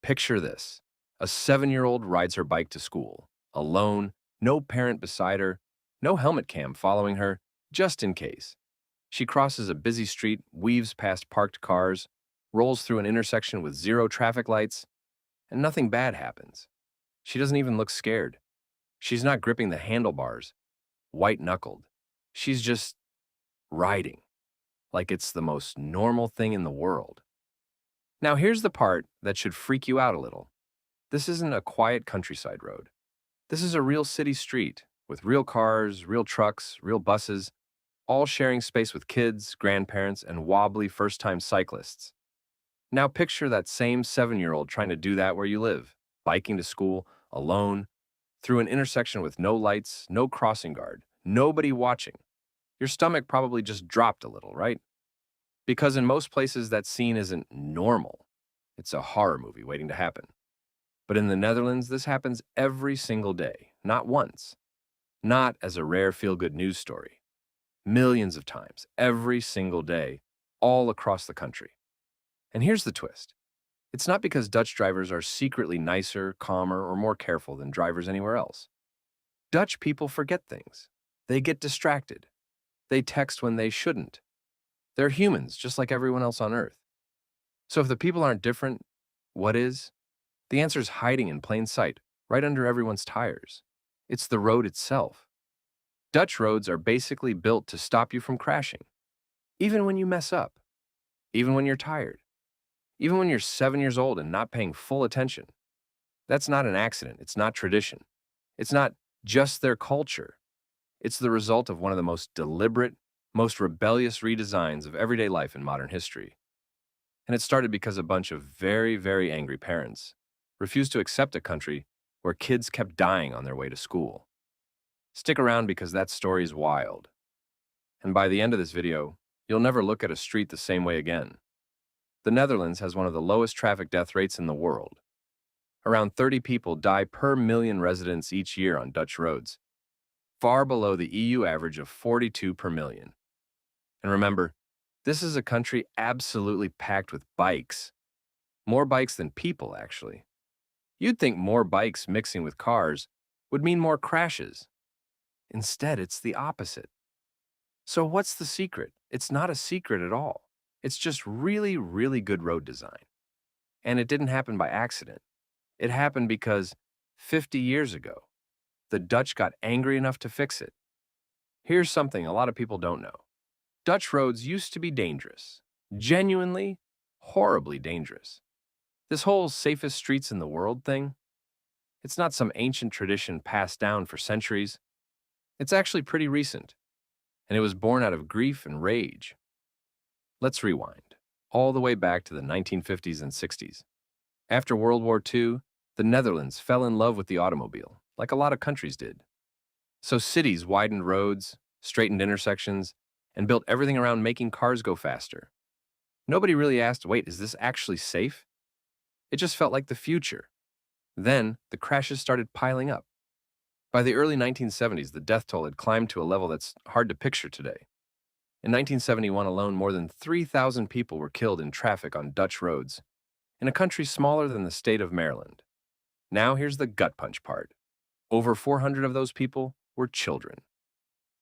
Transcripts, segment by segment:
Picture this. A 7-year-old rides her bike to school, alone, no parent beside her, no helmet cam following her, just in case. She crosses a busy street, weaves past parked cars, rolls through an intersection with zero traffic lights, and nothing bad happens. She doesn't even look scared. She's not gripping the handlebars, white-knuckled. She's just riding, like it's the most normal thing in the world. Now here's the part that should freak you out a little. This isn't a quiet countryside road. This is a real city street, with real cars, real trucks, real buses, all sharing space with kids, grandparents, and wobbly first-time cyclists. Now picture that same 7-year-old trying to do that where you live, biking to school, alone, through an intersection with no lights, no crossing guard, nobody watching. Your stomach probably just dropped a little, right? Because in most places that scene isn't normal. It's a horror movie waiting to happen. But in the Netherlands, this happens every single day, not once. Not as a rare feel-good news story. Millions of times, every single day, all across the country. And here's the twist. It's not because Dutch drivers are secretly nicer, calmer, or more careful than drivers anywhere else. Dutch people forget things. They get distracted. They text when they shouldn't. They're humans, just like everyone else on Earth. So if the people aren't different, what is? The answer's hiding in plain sight, right under everyone's tires. It's the road itself. Dutch roads are basically built to stop you from crashing. Even when you mess up. Even when you're tired. Even when you're 7 years old and not paying full attention. That's not an accident. It's not tradition. It's not just their culture. It's the result of one of the most deliberate, most rebellious redesigns of everyday life in modern history. And it started because a bunch of very, very angry parents refused to accept a country where kids kept dying on their way to school. Stick around because that story's wild. And by the end of this video, you'll never look at a street the same way again. The Netherlands has one of the lowest traffic death rates in the world. Around 30 people die per million residents each year on Dutch roads, far below the EU average of 42 per million. And remember, this is a country absolutely packed with bikes. More bikes than people, actually. You'd think more bikes mixing with cars would mean more crashes. Instead, it's the opposite. So what's the secret? It's not a secret at all. It's just really, really good road design. And it didn't happen by accident. It happened because 50 years ago, the Dutch got angry enough to fix it. Here's something a lot of people don't know. Dutch roads used to be dangerous. Genuinely, horribly dangerous. This whole safest streets in the world thing, it's not some ancient tradition passed down for centuries. It's actually pretty recent, and it was born out of grief and rage. Let's rewind, all the way back to the 1950s and 60s. After World War II, the Netherlands fell in love with the automobile, like a lot of countries did. So cities widened roads, straightened intersections, and built everything around making cars go faster. Nobody really asked, wait, is this actually safe? It just felt like the future. Then, the crashes started piling up. By the early 1970s, the death toll had climbed to a level that's hard to picture today. In 1971 alone, more than 3,000 people were killed in traffic on Dutch roads, in a country smaller than the state of Maryland. Now here's the gut punch part. Over 400 of those people were children.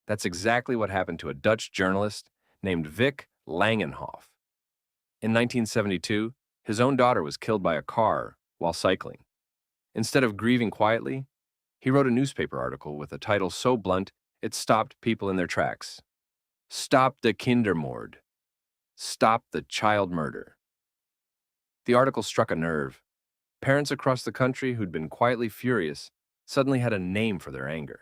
That's exactly what happened to a Dutch journalist named Vic Langenhoff. In 1972, his own daughter was killed by a car while cycling. Instead of grieving quietly, he wrote a newspaper article with a title so blunt it stopped people in their tracks. Stop the Kindermoord. Stop the child murder. The article struck a nerve. Parents across the country who'd been quietly furious suddenly had a name for their anger.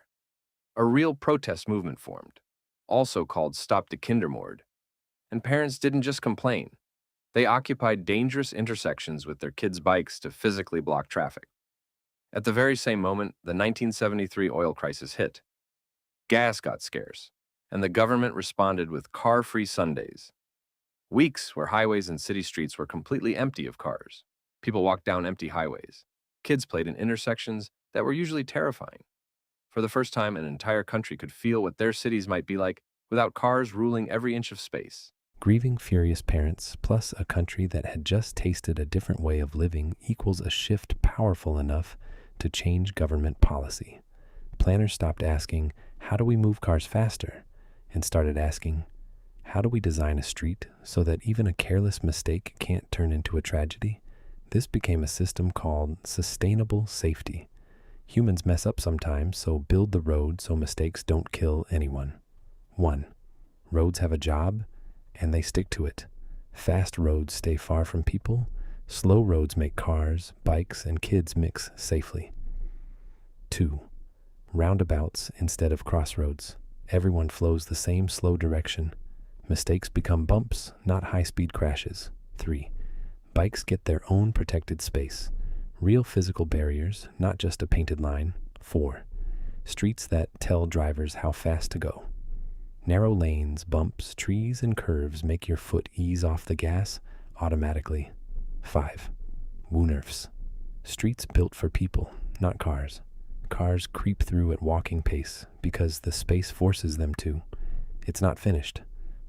A real protest movement formed, also called Stop the Kindermoord. And parents didn't just complain. They occupied dangerous intersections with their kids' bikes to physically block traffic. At the very same moment, the 1973 oil crisis hit. Gas got scarce, and the government responded with car-free Sundays. Weeks where highways and city streets were completely empty of cars. People walked down empty highways. Kids played in intersections that were usually terrifying. For the first time, an entire country could feel what their cities might be like without cars ruling every inch of space. Grieving furious parents plus a country that had just tasted a different way of living equals a shift powerful enough to change government policy. Planners stopped asking, how do we move cars faster? And started asking, how do we design a street so that even a careless mistake can't turn into a tragedy? This became a system called sustainable safety. Humans mess up sometimes, so build the road so mistakes don't kill anyone. 1. Roads have a job, and they stick to it. Fast roads stay far from people. Slow roads make cars, bikes, and kids mix safely. 2. Roundabouts instead of crossroads. Everyone flows the same slow direction. Mistakes become bumps, not high-speed crashes. 3. Bikes get their own protected space. Real physical barriers, not just a painted line. 4. Streets that tell drivers how fast to go. Narrow lanes, bumps, trees, and curves make your foot ease off the gas automatically. 5. Woo-nerfs. Streets built for people, not cars. Cars creep through at walking pace because the space forces them to. It's not finished.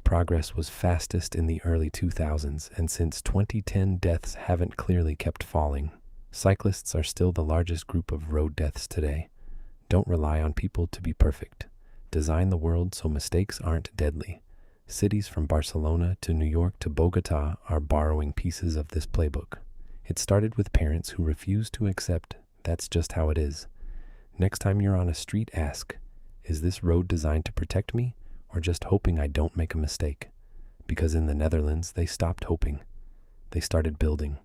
Progress was fastest in the early 2000s, and since 2010 deaths haven't clearly kept falling. Cyclists are still the largest group of road deaths today. Don't rely on people to be perfect. Design the world so mistakes aren't deadly. Cities from Barcelona to New York to Bogota are borrowing pieces of this playbook. It started with parents who refuse to accept that's just how it is. Next time you're on a street, ask, is this road designed to protect me or just hoping I don't make a mistake? Because in the Netherlands, they stopped hoping. They started building.